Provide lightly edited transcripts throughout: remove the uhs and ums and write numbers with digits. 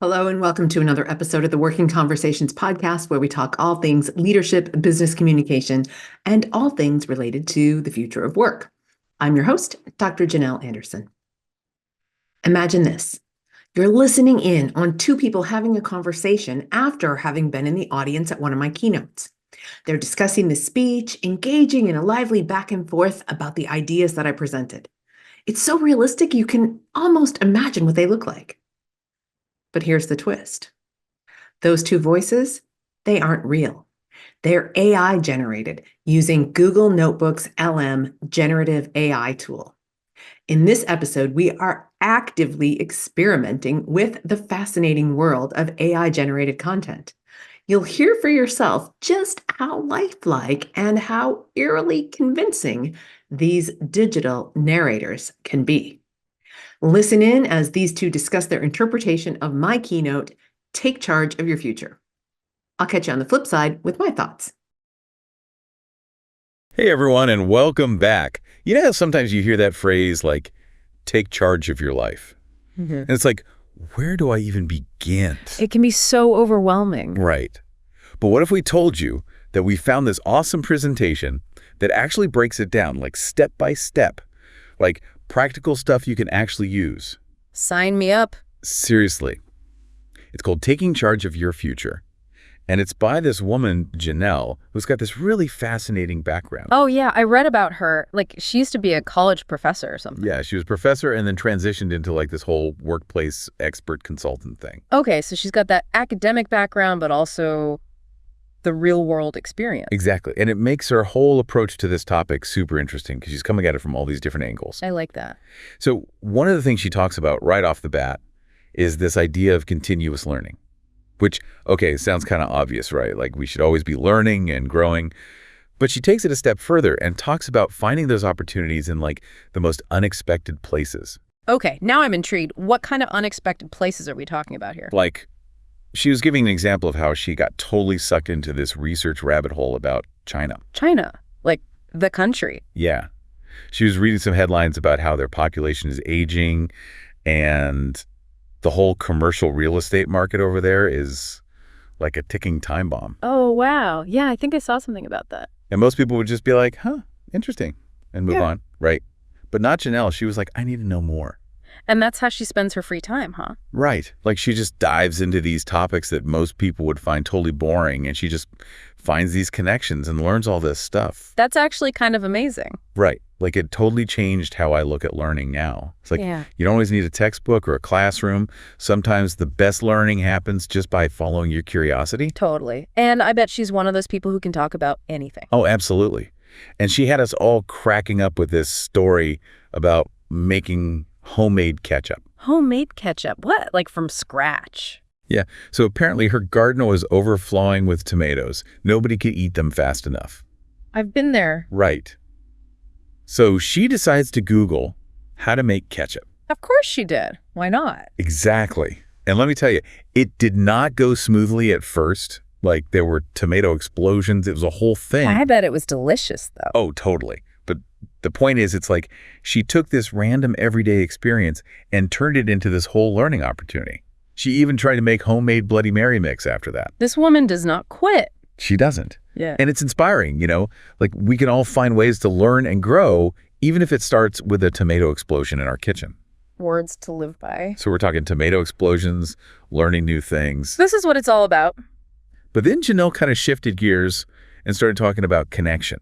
Hello, and welcome to another episode of the Working Conversations podcast, where we talk all things leadership, business communication, and all things related to the future of work. I'm your host, Dr. Janel Anderson. Imagine this. You're listening in on two people having a conversation after having been in the audience at one of my keynotes. They're discussing the speech, engaging in a lively back and forth about the ideas that I presented. It's so realistic you can almost imagine what they look like. But here's the twist. Those two voices, they aren't real. They're AI generated using Google Notebook's LM generative AI tool. In this episode, we are actively experimenting with the fascinating world of AI generated content. You'll hear for yourself just how lifelike and how eerily convincing these digital narrators can be. Listen in as these two discuss their interpretation of my keynote, Take Charge of Your Future. I'll catch you on the flip side with my thoughts. Hey everyone, and welcome back. You know how sometimes you hear that phrase like, take charge of your life? And it's like, where do I even begin? It can be so overwhelming. Right. But what if we told you that we found this awesome presentation that actually breaks it down, like step by step, like practical stuff you can actually use? Sign me up. Seriously. It's called Taking Charge of Your Future. And it's by this woman, Janel, who's got this really fascinating background. Oh, yeah. I read about her. Like, she used to be a college professor or something. Yeah, she was a professor and then transitioned into like this whole workplace expert consultant thing. Okay, so she's got that academic background, but also the real world experience. Exactly. And it makes her whole approach to this topic super interesting because she's coming at it from all these different angles. I like that. So one of the things she talks about right off the bat is this idea of continuous learning, which, okay, sounds kind of obvious, right? Like we should always be learning and growing. But she takes it a step further and talks about finding those opportunities in like the most unexpected places. Okay, now I'm intrigued. What kind of unexpected places are we talking about here? Like, she was giving an example of how she got totally sucked into this research rabbit hole about China. China, like the country. Yeah. She was reading some headlines about how their population is aging and the whole commercial real estate market over there is like a ticking time bomb. Oh, wow. Yeah, I think I saw something about that. And most people would just be like, huh, interesting, and move Yeah. on, right? But not Janelle. She was like, I need to know more. And that's how she spends her free time, huh? Right. Like she just dives into these topics that most people would find totally boring, and she just finds these connections and learns all this stuff. That's actually kind of amazing. Right. Like it totally changed how I look at learning now. It's like Yeah. you don't always need a textbook or a classroom. Sometimes the best learning happens just by following your curiosity. Totally. And I bet she's one of those people who can talk about anything. Oh, absolutely. And she had us all cracking up with this story about making homemade ketchup. Homemade ketchup? What? Like from scratch? Yeah. So apparently her garden was overflowing with tomatoes. Nobody could eat them fast enough. I've been there. Right. So she decides to Google how to make ketchup. Of course she did. Why not? Exactly. And let me tell you, it did not go smoothly at first. Like there were tomato explosions. It was a whole thing. I bet it was delicious, though. Oh, totally. But the point is, it's like she took this random everyday experience and turned it into this whole learning opportunity. She even tried to make homemade Bloody Mary mix after that. This woman does not quit. She doesn't. Yeah. And it's inspiring, you know, like we can all find ways to learn and grow, even if it starts with a tomato explosion in our kitchen. Words to live by. So we're talking tomato explosions, learning new things. This is what it's all about. But then Janelle kind of shifted gears and started talking about connection,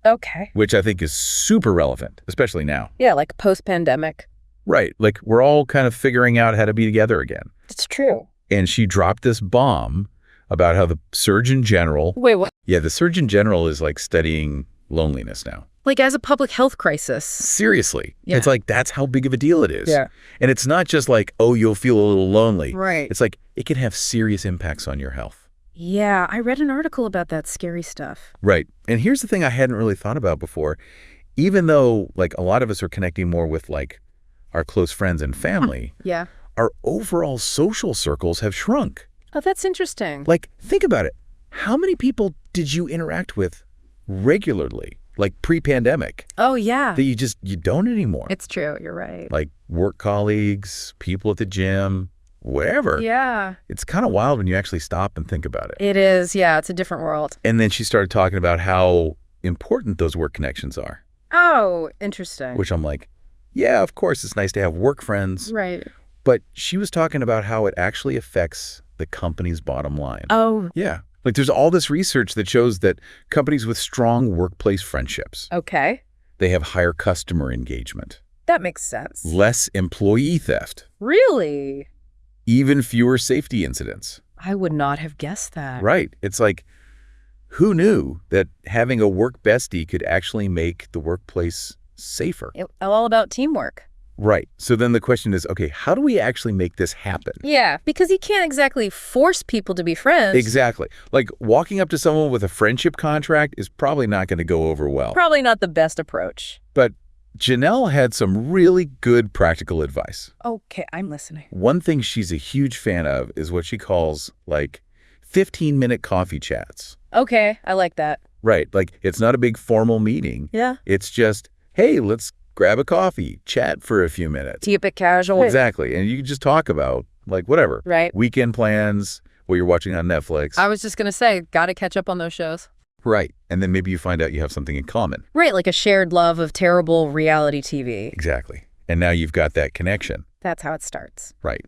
Okay. which I think is super relevant, especially now. Yeah, like post-pandemic. Right. Like we're all kind of figuring out how to be together again. It's true. And she dropped this bomb about how the Surgeon General, Wait, what? yeah, the Surgeon General is like studying loneliness now. Like as a public health crisis. Seriously. Yeah. It's like that's how big of a deal it is. Yeah. And it's not just like, oh, you'll feel a little lonely. Right. It's like it can have serious impacts on your health. Yeah, I read an article about that scary stuff. Right. And here's the thing I hadn't really thought about before. Even though like a lot of us are connecting more with like our close friends and family, Yeah. our overall social circles have shrunk. Oh, that's interesting. Like, think about it. How many people did you interact with regularly, like pre-pandemic, Oh, yeah. that you don't anymore? It's true. You're right. Like work colleagues, people at the gym, whatever. Yeah. It's kind of wild when you actually stop and think about it. It is. Yeah, it's a different world. And then she started talking about how important those work connections are. Oh, interesting. Which I'm like, yeah, of course, it's nice to have work friends. Right. But she was talking about how it actually affects the company's bottom line. Oh. Yeah. Like there's all this research that shows that companies with strong workplace friendships, Okay. they have higher customer engagement, That makes sense. less employee theft, Really? even fewer safety incidents. I would not have guessed that. Right. It's like, who knew that having a work bestie could actually make the workplace safer? It's all about teamwork. Right. So then the question is, okay, how do we actually make this happen? Yeah, because you can't exactly force people to be friends. Exactly. Like walking up to someone with a friendship contract is probably not going to go over well. Probably not the best approach. But Janel had some really good practical advice. Okay, I'm listening. One thing she's a huge fan of is what she calls like 15-minute coffee chats. Okay, I like that. Right. Like it's not a big formal meeting. Yeah. It's just, hey, let's grab a coffee, chat for a few minutes. Keep it casual. Exactly. And you can just talk about like whatever. Right. Weekend plans, what you're watching on Netflix. I was just going to say, got to catch up on those shows. Right. And then maybe you find out you have something in common. Right, like a shared love of terrible reality TV. Exactly. And now you've got that connection. That's how it starts. Right.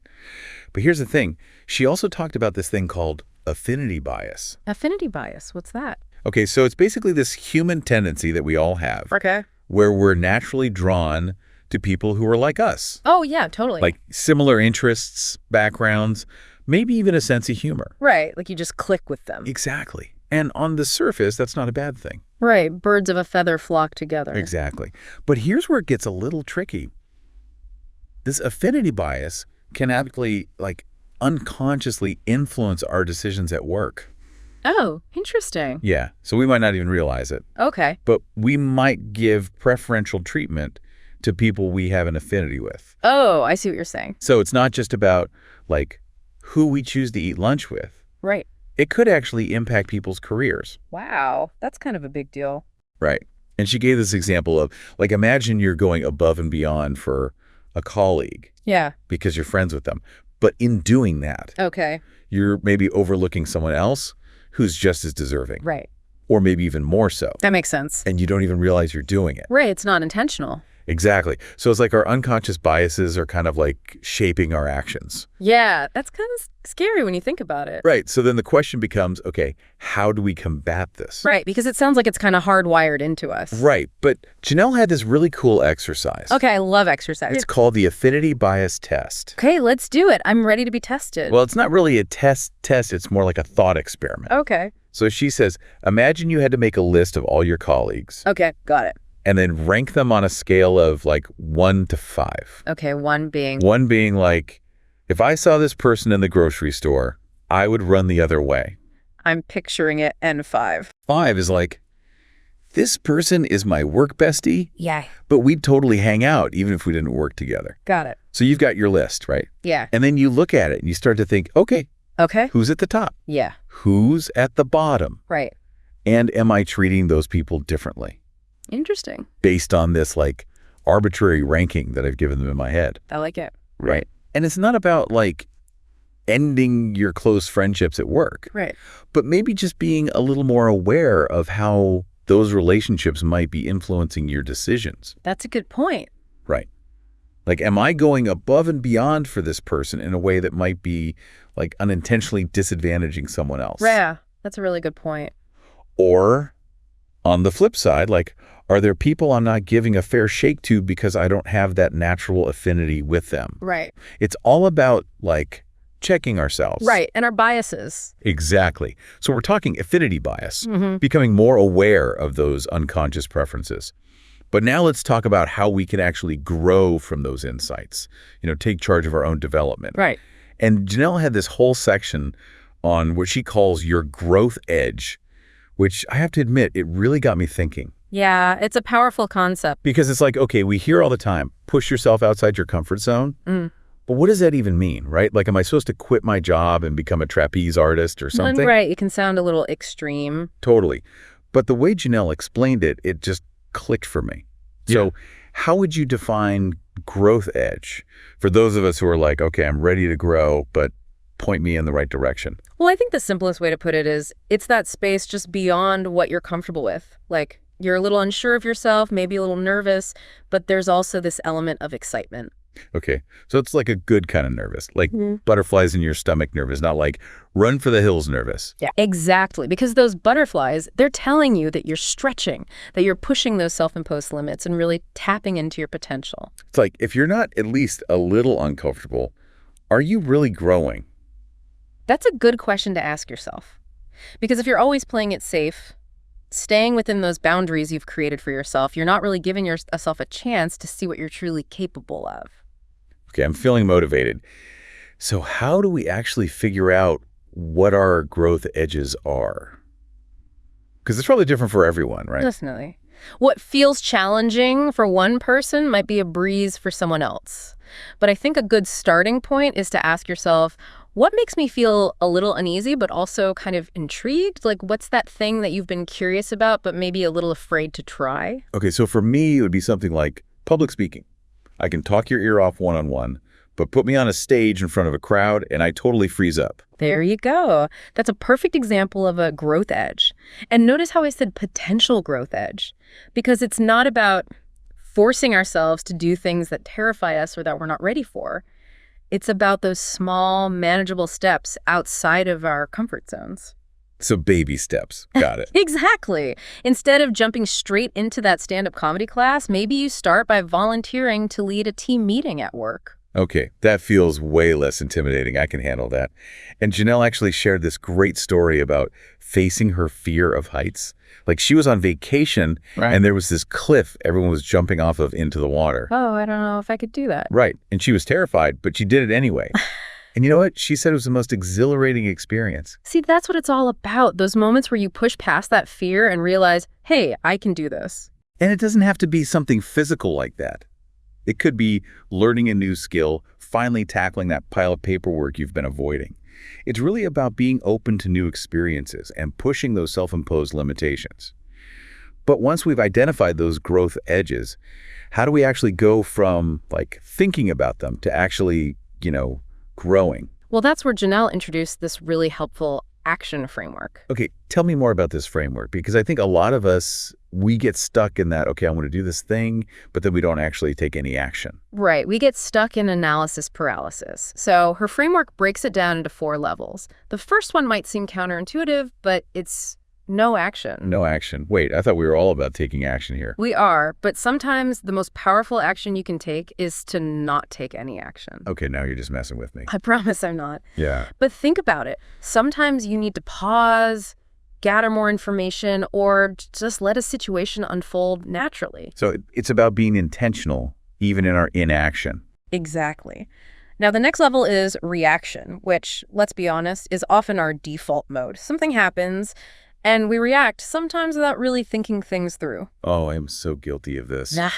But here's the thing. She also talked about this thing called affinity bias. Affinity bias, what's that? Okay, so it's basically this human tendency that we all have Okay. where we're naturally drawn to people who are like us. Oh, yeah, totally. Like similar interests, backgrounds, maybe even a sense of humor. Right, like you just click with them. Exactly. And on the surface, that's not a bad thing. Right, birds of a feather flock together. Exactly. But here's where it gets a little tricky. This affinity bias can actually, like, unconsciously influence our decisions at work. Oh, interesting. Yeah. So we might not even realize it. Okay. But we might give preferential treatment to people we have an affinity with. Oh, I see what you're saying. So it's not just about, like, who we choose to eat lunch with. Right. It could actually impact people's careers. Wow, that's kind of a big deal. Right. And she gave this example of, like, imagine you're going above and beyond for a colleague. Yeah. Because you're friends with them. But in doing that, Okay. you're maybe overlooking someone else who's just as deserving. Right. Or maybe even more so. That makes sense. And you don't even realize you're doing it. Right, it's not intentional. Exactly. So it's like our unconscious biases are kind of like shaping our actions. Yeah, that's kind of scary when you think about it. Right. So then the question becomes, okay, how do we combat this? Right, because it sounds like it's kind of hardwired into us. Right. But Janel had this really cool exercise. Okay, I love exercise. It's called the affinity bias test. Okay, let's do it. I'm ready to be tested. Well, it's not really a test. It's more like a thought experiment. Okay. So she says, imagine you had to make a list of all your colleagues Okay, got it. and then rank them on a scale of like 1 to 5. Okay, one being... 1 being like, if I saw this person in the grocery store, I would run the other way. I'm picturing it N5. 5 is like, this person is my work bestie, Yeah. but we'd totally hang out even if we didn't work together. Got it. So you've got your list, right? Yeah. And then you look at it and you start to think, okay, Okay. who's at the top? Yeah. Who's at the bottom? Right. And am I treating those people differently Interesting. based on this like arbitrary ranking that I've given them in my head? I like it. Right. And it's not about like ending your close friendships at work, Right. but maybe just being a little more aware of how those relationships might be influencing your decisions. That's a good point. Right. Like, am I going above and beyond for this person in a way that might be like unintentionally disadvantaging someone else? Yeah, that's a really good point. Or on the flip side, like, are there people I'm not giving a fair shake to because I don't have that natural affinity with them? Right. It's all about like checking ourselves. Right, and our biases. Exactly. So we're talking affinity bias, Mm-hmm. becoming more aware of those unconscious preferences. But now let's talk about how we can actually grow from those insights, take charge of our own development. Right. And Janel had this whole section on what she calls your growth edge, which I have to admit, it really got me thinking. Yeah, it's a powerful concept. Because it's like, okay, we hear all the time, push yourself outside your comfort zone. Mm. But what does that even mean, right? Like, am I supposed to quit my job and become a trapeze artist or something? Right, it can sound a little extreme. Totally. But the way Janel explained it, it just clicked for me. Yeah. So how would you define growth edge for those of us who are like, okay, I'm ready to grow, but point me in the right direction? Well, I think the simplest way to put it is it's that space just beyond what you're comfortable with. Like, you're a little unsure of yourself, maybe a little nervous, but there's also this element of excitement. Okay, so it's like a good kind of nervous, like butterflies in your stomach nervous, not like run for the hills nervous. Yeah, exactly. Because those butterflies, they're telling you that you're stretching, that you're pushing those self-imposed limits and really tapping into your potential. It's like, if you're not at least a little uncomfortable, are you really growing? That's a good question to ask yourself. Because if you're always playing it safe, staying within those boundaries you've created for yourself, you're not really giving yourself a chance to see what you're truly capable of. Okay, I'm feeling motivated. So how do we actually figure out what our growth edges are? Because it's probably different for everyone, right? Definitely. What feels challenging for one person might be a breeze for someone else. But I think a good starting point is to ask yourself, what makes me feel a little uneasy, but also kind of intrigued? Like, what's that thing that you've been curious about, but maybe a little afraid to try? Okay, so for me, it would be something like public speaking. I can talk your ear off one-on-one, but put me on a stage in front of a crowd and I totally freeze up. There you go. That's a perfect example of a growth edge. And notice how I said potential growth edge, because it's not about forcing ourselves to do things that terrify us or that we're not ready for. It's about those small, manageable steps outside of our comfort zones. So baby steps. Got it. Exactly. Instead of jumping straight into that stand-up comedy class, maybe you start by volunteering to lead a team meeting at work. Okay, that feels way less intimidating. I can handle that. And Janel actually shared this great story about facing her fear of heights. Like, she was on vacation and there was this cliff everyone was jumping off of into the water. Oh, I don't know if I could do that. Right. And she was terrified, but she did it anyway. And you know what? She said it was the most exhilarating experience. See, that's what it's all about. Those moments where you push past that fear and realize, hey, I can do this. And it doesn't have to be something physical like that. It could be learning a new skill, finally tackling that pile of paperwork you've been avoiding. It's really about being open to new experiences and pushing those self-imposed limitations. But once we've identified those growth edges, how do we actually go from like thinking about them to actually, growing? Well, that's where Janel introduced this really helpful action framework. Okay, tell me more about this framework, because I think a lot of us, we get stuck in that, okay, I want to do this thing, but then we don't actually take any action. Right. We get stuck in analysis paralysis. So her framework breaks it down into 4 levels. The first one might seem counterintuitive, but it's no action. No action. Wait, I thought we were all about taking action here. We are, but sometimes the most powerful action you can take is to not take any action. Okay, now you're just messing with me. I promise I'm not. Yeah. But think about it. Sometimes you need to pause, gather more information, or just let a situation unfold naturally. So it's about being intentional, even in our inaction. Exactly. Now, the next level is reaction, which, let's be honest, is often our default mode. Something happens, and we react, sometimes without really thinking things through. Oh, I am so guilty of this. Nah.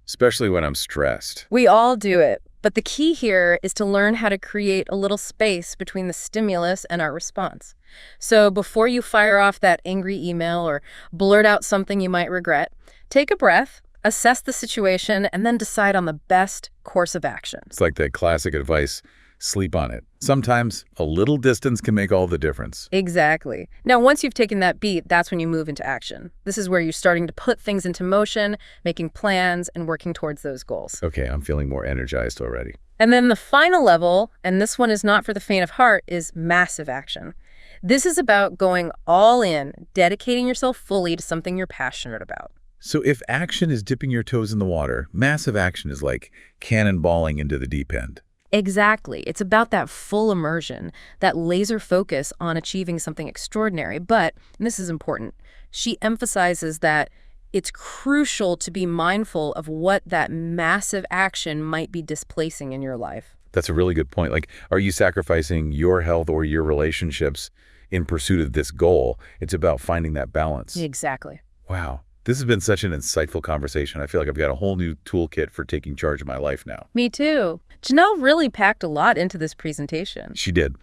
Especially when I'm stressed. We all do it. But the key here is to learn how to create a little space between the stimulus and our response. So before you fire off that angry email or blurt out something you might regret, take a breath, assess the situation, and then decide on the best course of action. It's like the classic advice, sleep on it. Sometimes a little distance can make all the difference. Exactly. Now, once you've taken that beat, that's when you move into action. This is where you're starting to put things into motion, making plans, and working towards those goals. Okay, I'm feeling more energized already. And then the final level, and this one is not for the faint of heart, is massive action. This is about going all in, dedicating yourself fully to something you're passionate about. So if action is dipping your toes in the water, massive action is like cannonballing into the deep end. Exactly. It's about that full immersion, that laser focus on achieving something extraordinary. But, and this is important, she emphasizes that it's crucial to be mindful of what that massive action might be displacing in your life. That's a really good point. Like, are you sacrificing your health or your relationships in pursuit of this goal? It's about finding that balance. Exactly. Wow. This has been such an insightful conversation. I feel like I've got a whole new toolkit for taking charge of my life now. Me too. Janel really packed a lot into this presentation. She did.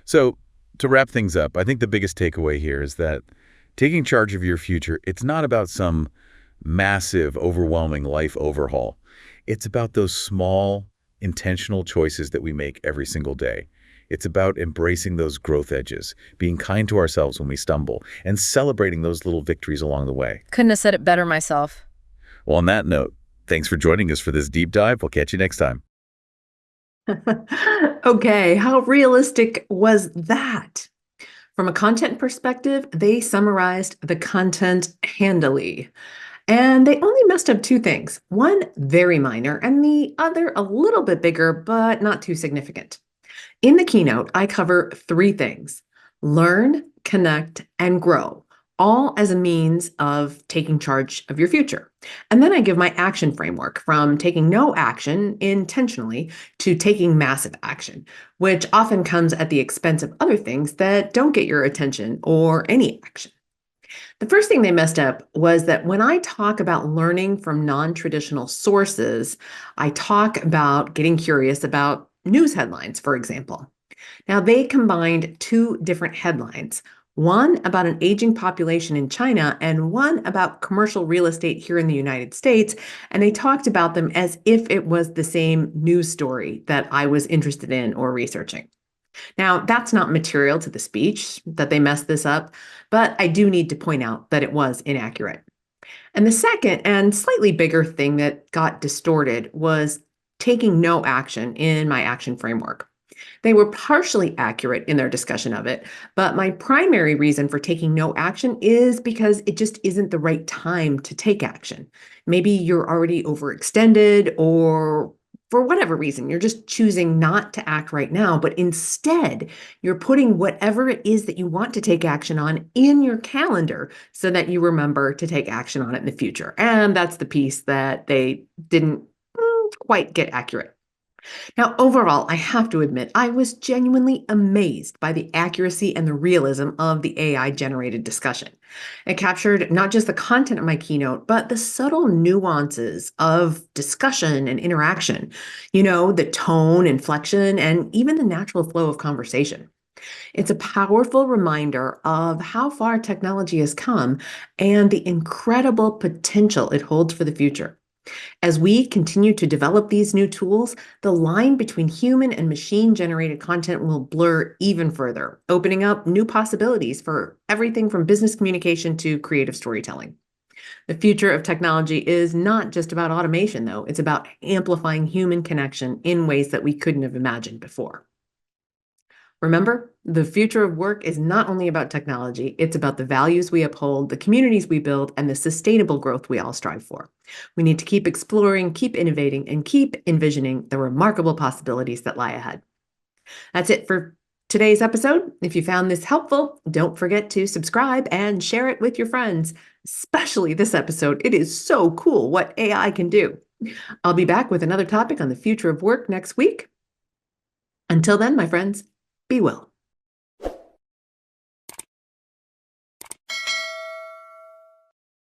So to wrap things up, I think the biggest takeaway here is that taking charge of your future, it's not about some massive, overwhelming life overhaul. It's about those small, intentional choices that we make every single day. It's about embracing those growth edges, being kind to ourselves when we stumble, and celebrating those little victories along the way. Couldn't have said it better myself. Well, on that note, thanks for joining us for this deep dive. We'll catch you next time. Okay, how realistic was that? From a content perspective, they summarized the content handily. And they only messed up two things, one very minor and the other a little bit bigger, but not too significant. In the keynote, I cover three things: learn, connect, and grow, all as a means of taking charge of your future. And then I give my action framework from taking no action intentionally to taking massive action, which often comes at the expense of other things that don't get your attention or any action. The first thing they messed up was that when I talk about learning from non-traditional sources, I talk about getting curious about news headlines, for example. Now, they combined two different headlines, one about an aging population in China and one about commercial real estate here in the United States, and they talked about them as if it was the same news story that I was interested in or researching. Now, that's not material to the speech that they messed this up, but I do need to point out that it was inaccurate. And the second and slightly bigger thing that got distorted was taking no action in my action framework. They were partially accurate in their discussion of it, but my primary reason for taking no action is because it just isn't the right time to take action. Maybe you're already overextended, or for whatever reason, you're just choosing not to act right now, but instead you're putting whatever it is that you want to take action on in your calendar so that you remember to take action on it in the future. And that's the piece that they didn't quite get accurate. Now, overall, I have to admit, I was genuinely amazed by the accuracy and the realism of the AI-generated discussion. It captured not just the content of my keynote, but the subtle nuances of discussion and interaction, the tone, inflection, and even the natural flow of conversation. It's a powerful reminder of how far technology has come and the incredible potential it holds for the future. As we continue to develop these new tools, the line between human and machine-generated content will blur even further, opening up new possibilities for everything from business communication to creative storytelling. The future of technology is not just about automation, though. It's about amplifying human connection in ways that we couldn't have imagined before. Remember, the future of work is not only about technology, it's about the values we uphold, the communities we build, and the sustainable growth we all strive for. We need to keep exploring, keep innovating, and keep envisioning the remarkable possibilities that lie ahead. That's it for today's episode. If you found this helpful, don't forget to subscribe and share it with your friends, especially this episode. It is so cool what AI can do. I'll be back with another topic on the future of work next week. Until then, my friends, be well.